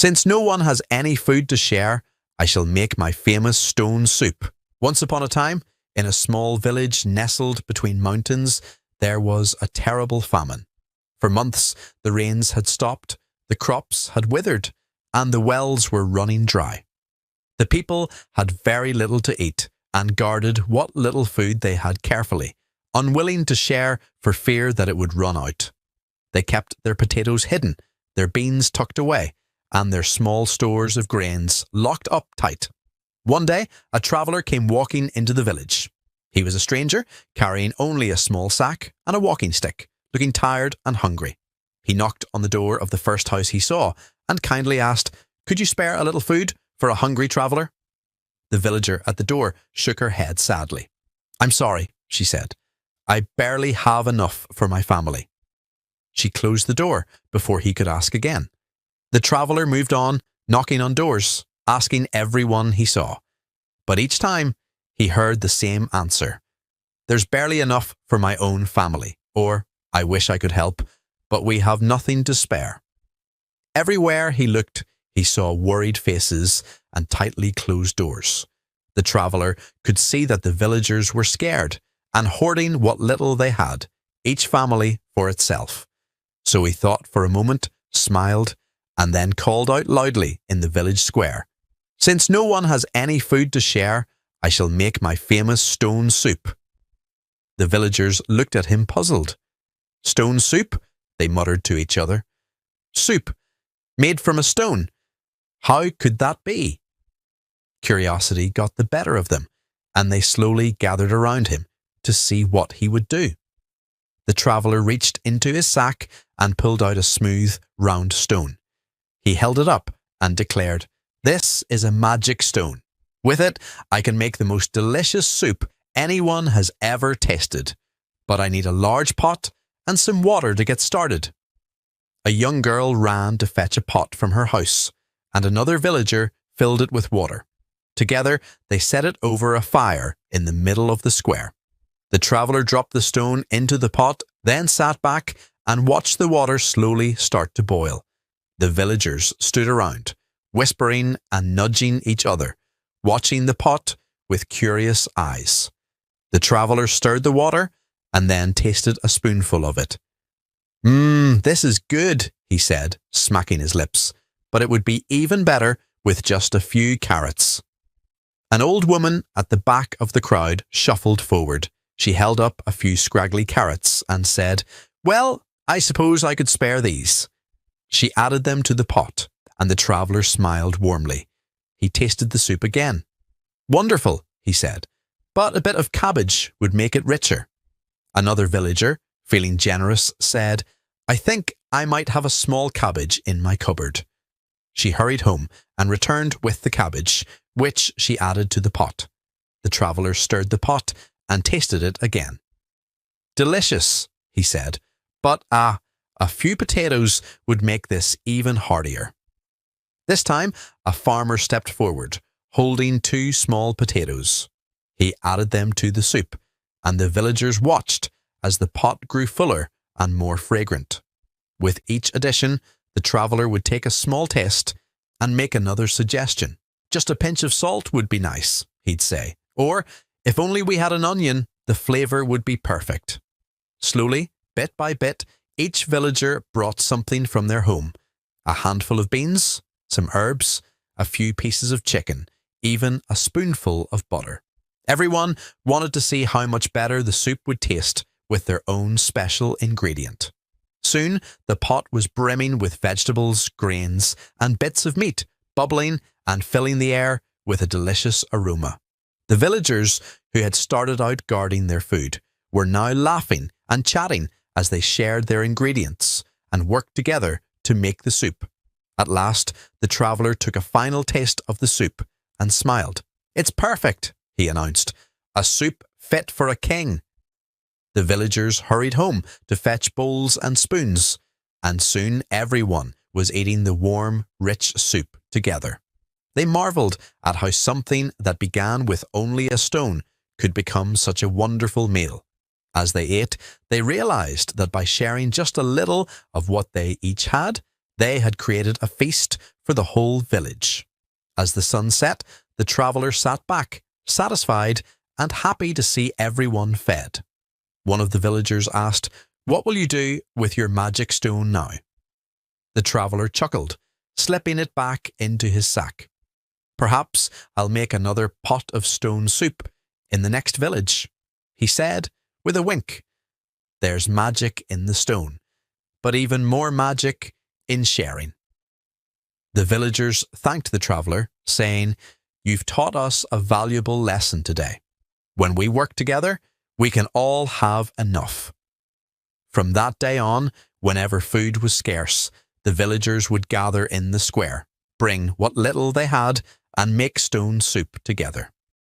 Since no one has any food to share, I shall make my famous stone soup. Once upon a time, in a small village nestled between mountains, there was a terrible famine. For months, the rains had stopped, the crops had withered, and the wells were running dry. The people had very little to eat and guarded what little food they had carefully, unwilling to share for fear that it would run out. They kept their potatoes hidden, their beans tucked away, and their small stores of grains locked up tight. One day, a traveller came walking into the village. He was a stranger, carrying only a small sack and a walking stick, looking tired and hungry. He knocked on the door of the first house he saw and kindly asked, "Could you spare a little food for a hungry traveller?" The villager at the door shook her head sadly. "I'm sorry," she said. "I barely have enough for my family." She closed the door before he could ask again. The traveller moved on, knocking on doors, asking everyone he saw. But each time, he heard the same answer. "There's barely enough for my own family," or "I wish I could help, but we have nothing to spare." Everywhere he looked, he saw worried faces and tightly closed doors. The traveller could see that the villagers were scared and hoarding what little they had, each family for itself. So he thought for a moment, smiled, and then called out loudly in the village square, "Since no one has any food to share, I shall make my famous stone soup." The villagers looked at him puzzled. "Stone soup?" they muttered to each other. "Soup made from a stone? How could that be?" Curiosity got the better of them, and they slowly gathered around him to see what he would do. The traveller reached into his sack and pulled out a smooth, round stone. He held it up and declared, "This is a magic stone. With it, I can make the most delicious soup anyone has ever tasted. But I need a large pot and some water to get started." A young girl ran to fetch a pot from her house, and another villager filled it with water. Together, they set it over a fire in the middle of the square. The traveller dropped the stone into the pot, then sat back and watched the water slowly start to boil. The villagers stood around, whispering and nudging each other, watching the pot with curious eyes. The traveller stirred the water and then tasted a spoonful of it. This is good," he said, smacking his lips, "but it would be even better with just a few carrots." An old woman at the back of the crowd shuffled forward. She held up a few scraggly carrots and said, "Well, I suppose I could spare these." She added them to the pot, and the traveller smiled warmly. He tasted the soup again. "Wonderful," he said, "but a bit of cabbage would make it richer." Another villager, feeling generous, said, "I think I might have a small cabbage in my cupboard." She hurried home and returned with the cabbage, which she added to the pot. The traveller stirred the pot and tasted it again. "Delicious," he said, "but a few potatoes would make this even heartier." This time, a farmer stepped forward, holding 2 small potatoes. He added them to the soup, and the villagers watched as the pot grew fuller and more fragrant. With each addition, the traveller would take a small taste and make another suggestion. "Just a pinch of salt would be nice," he'd say, or "if only we had an onion, the flavour would be perfect." Slowly, bit by bit, each villager brought something from their home: a handful of beans, some herbs, a few pieces of chicken, even a spoonful of butter. Everyone wanted to see how much better the soup would taste with their own special ingredient. Soon, the pot was brimming with vegetables, grains, and bits of meat, bubbling and filling the air with a delicious aroma. The villagers, who had started out guarding their food, were now laughing and chatting as they shared their ingredients and worked together to make the soup. At last, the traveller took a final taste of the soup and smiled. "It's perfect," he announced. "A soup fit for a king." The villagers hurried home to fetch bowls and spoons, and soon everyone was eating the warm, rich soup together. They marvelled at how something that began with only a stone could become such a wonderful meal. As they ate, they realized that by sharing just a little of what they each had, They had created a feast for the whole village. As the sun set, the traveller sat back, satisfied and happy to see everyone fed. One of the villagers asked, "What will you do with your magic stone now?" The traveller chuckled, slipping it back into his sack. "Perhaps I'll make another pot of stone soup in the next village," he said with a wink. There's magic in the stone, but even more magic in sharing. The villagers thanked the traveller, saying, "You've taught us a valuable lesson today. When we work together, we can all have enough." From that day on, whenever food was scarce, the villagers would gather in the square, bring what little they had, and make stone soup together.